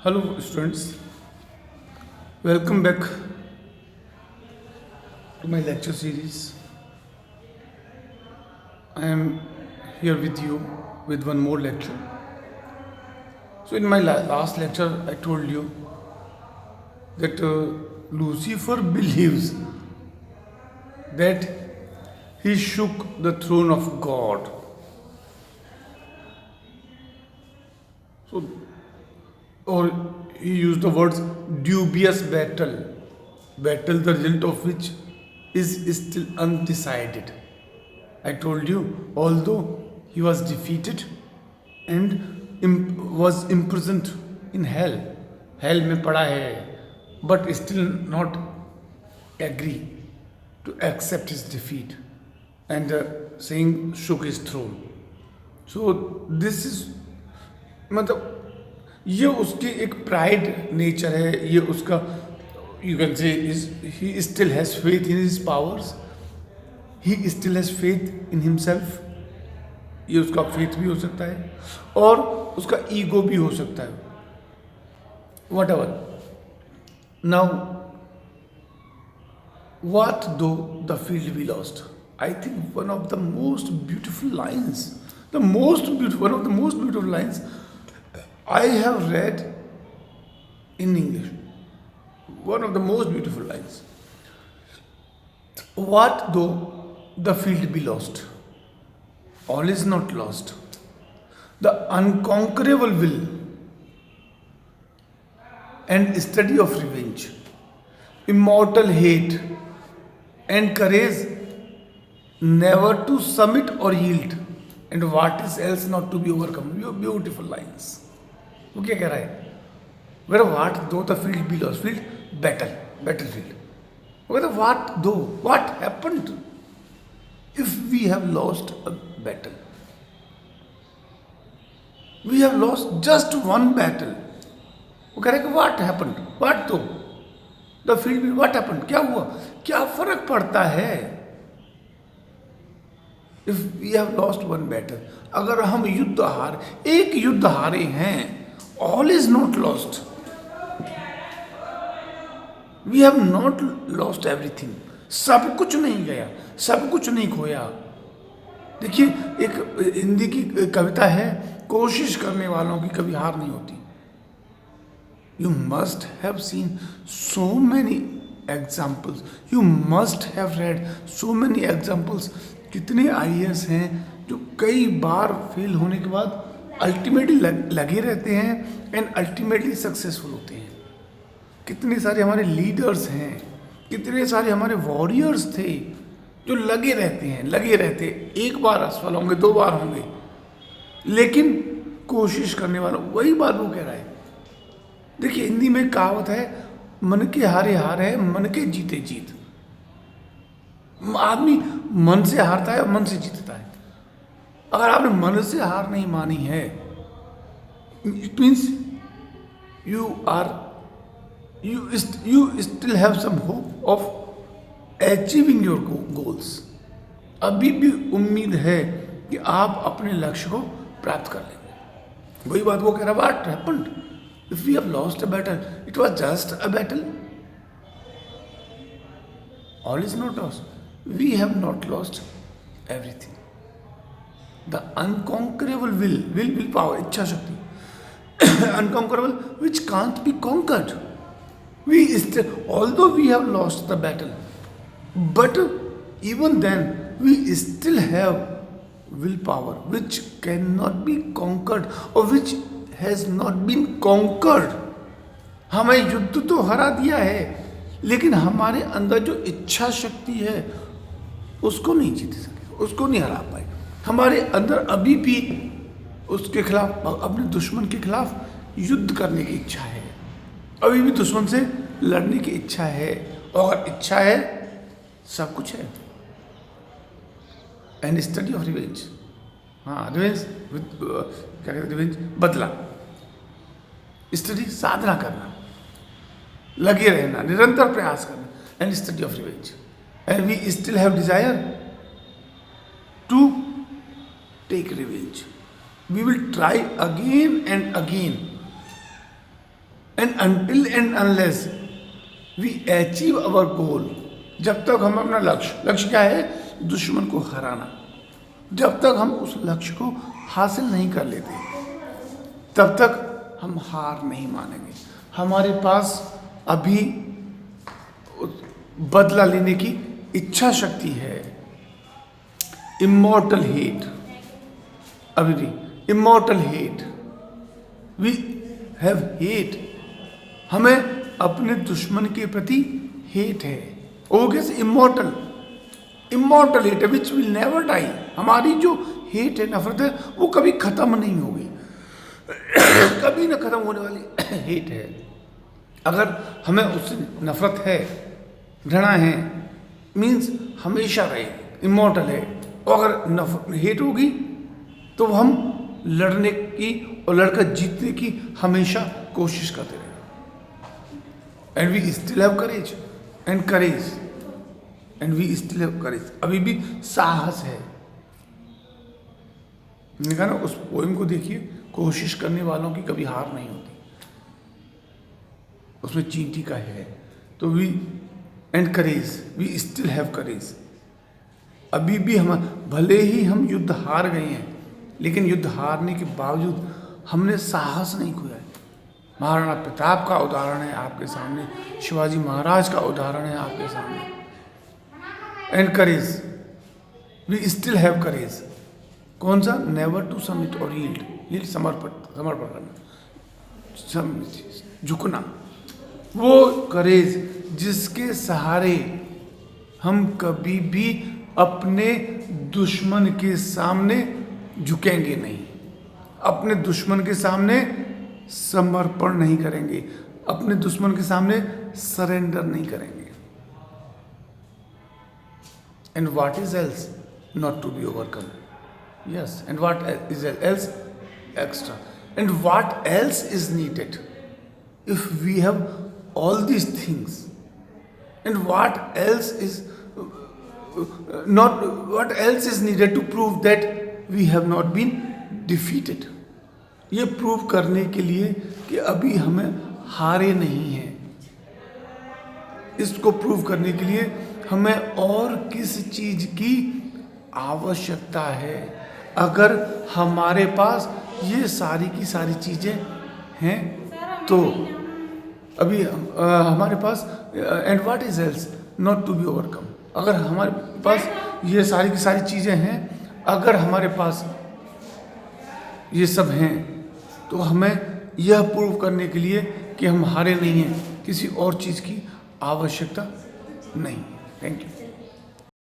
Hello, students. Welcome back to my lecture series. I am here with you with one more lecture. So, in my last lecture, I told you that Lucifer believes that he shook the throne of God. So, or he used the words dubious battle the result of which is still undecided. I told you, although he was defeated and was imprisoned in hell में पड़ा है, but still not agree to accept his defeat and saying shook his throne. So this is मतलब ये उसकी एक pride nature है, ये उसका you can say he still has faith in his powers, he still has faith in himself. ये उसका faith भी हो सकता है और उसका ईगो भी हो सकता है. What ever. Now what though the field be lost? I think one of the most beautiful lines, one of the most beautiful lines I have read in English. One of the most beautiful lines. What though the field be lost? All is not lost. The unconquerable will and study of revenge, immortal hate and courage never to submit or yield, and what is else not to be overcome. Beautiful lines. वो क्या कह रहा है? Where what though the field be lost, field battlefield. Where what though, what happened if we have lost a battle? We have lost just one battle. वो कह रहा है कि what happened, what though the field be, what happened, क्या हुआ, क्या फर्क पड़ता है if we have lost one battle. अगर हम एक युद्ध हारे हैं, all is not lost. We have not lost everything. सब कुछ नहीं गया, सब कुछ नहीं खोया. देखिए, एक हिंदी की कविता है, कोशिश करने वालों की कभी हार नहीं होती. You must have seen so many examples. You must have read so many examples. कितने IAS हैं जो कई बार फेल होने के बाद अल्टीमेटली लगे रहते हैं एंड अल्टीमेटली सक्सेसफुल होते हैं. कितने सारे हमारे लीडर्स हैं, कितने सारे हमारे वॉरियर्स थे जो लगे रहते. एक बार असफल होंगे, 2 बार होंगे, लेकिन कोशिश करने वाला, वही बात वो कह रहा है. देखिए, हिंदी में कहावत है, मन के हारे हार है, मन के जीते जीत. आदमी मन से हारता है और मन से जीतता है. अगर आपने मन से हार नहीं मानी है, it means you still have some hope of achieving your goals. अभी भी उम्मीद है कि आप अपने लक्ष्य को प्राप्त कर लेंगे. वही बात वो कह रहा है, what happened if we have lost a battle? It was just a battle. All is not lost. We have not lost everything. The unconquerable will power, इच्छा शक्ति, unconquerable, which can't be conquered. Although we have lost the battle, but even then we still have willpower which cannot be conquered or which has not been conquered. हमें युद्ध तो हरा दिया है, लेकिन हमारे अंदर जो इच्छा शक्ति है उसको नहीं जीत सके, उसको नहीं हरा पाए. हमारे अंदर अभी भी उसके खिलाफ, अपने दुश्मन के खिलाफ युद्ध करने की इच्छा है, अभी भी दुश्मन से लड़ने की इच्छा है. और अगर इच्छा है, सब कुछ है. And study of revenge. हाँ, रिवेंज क्या कहते हैं, रिवेंज बदला. स्टडी साधना करना, लगे रहना, निरंतर प्रयास करना. And study of revenge. And we still have desire to take revenge. We will try again and again and until and unless we achieve our goal, जब तक हम अपना लक्ष्य क्या है, दुश्मन को हराना, जब तक हम उस लक्ष्य को हासिल नहीं कर लेते तब तक हम हार नहीं मानेंगे। हमारे पास अभी बदला लेने की इच्छा शक्ति है। इमोर्टल हेट, अभी भी immortal hate, we have hate, हमें अपने दुश्मन के प्रति हेट है। ओगेस immortal, immortal hate which will never die, हमारी जो हेट है, नफरत है, वो कभी खत्म नहीं होगी, कभी ना खत्म होने वाली हेट है। अगर हमें उससे नफरत है, घृणा है, मीन्स हमेशा रहे, इमोर्टल है। और अगर हेट होगी तो हम लड़ने की और लड़कर जीतने की हमेशा कोशिश करते रहे। And we still have courage and courage and we still have courage, अभी भी साहस है। मैंने कहा ना, उस पोएम को देखिए, कोशिश करने वालों की कभी हार नहीं होती, उसमें चींटी का है। तो we and courage, we still have courage, अभी भी हम, भले ही हम युद्ध हार गए हैं, लेकिन युद्ध हारने के बावजूद हमने साहस नहीं खोया है। महाराणा प्रताप का उदाहरण है आपके सामने, शिवाजी महाराज का उदाहरण है आपके सामने। And courage, we still have courage, कौन सा, नेवर टू सबमिट और यील्ड, समर्पण करना, झुकना, वो करेज जिसके सहारे हम कभी भी अपने दुश्मन के सामने झुकेंगे नहीं, अपने दुश्मन के सामने समर्पण नहीं करेंगे, अपने दुश्मन के सामने सरेंडर नहीं करेंगे। And what is else, not to be overcome, yes, and what is else, extra, and what else is needed if we have all these things, and what else is what else is needed to prove that we have not been defeated, ये prove करने के लिए कि अभी हमें हारे नहीं हैं, इसको प्रूव करने के लिए हमें और किस चीज की आवश्यकता है। अगर हमारे पास ये सारी की सारी चीजें हैं तो अभी हमारे पास, and what is else, not to be overcome, अगर हमारे पास ये सारी की सारी चीज़ें हैं, अगर हमारे पास ये सब हैं, तो हमें यह प्रूव करने के लिए कि हम हारे नहीं हैं, किसी और चीज़ की आवश्यकता नहीं। Thank you.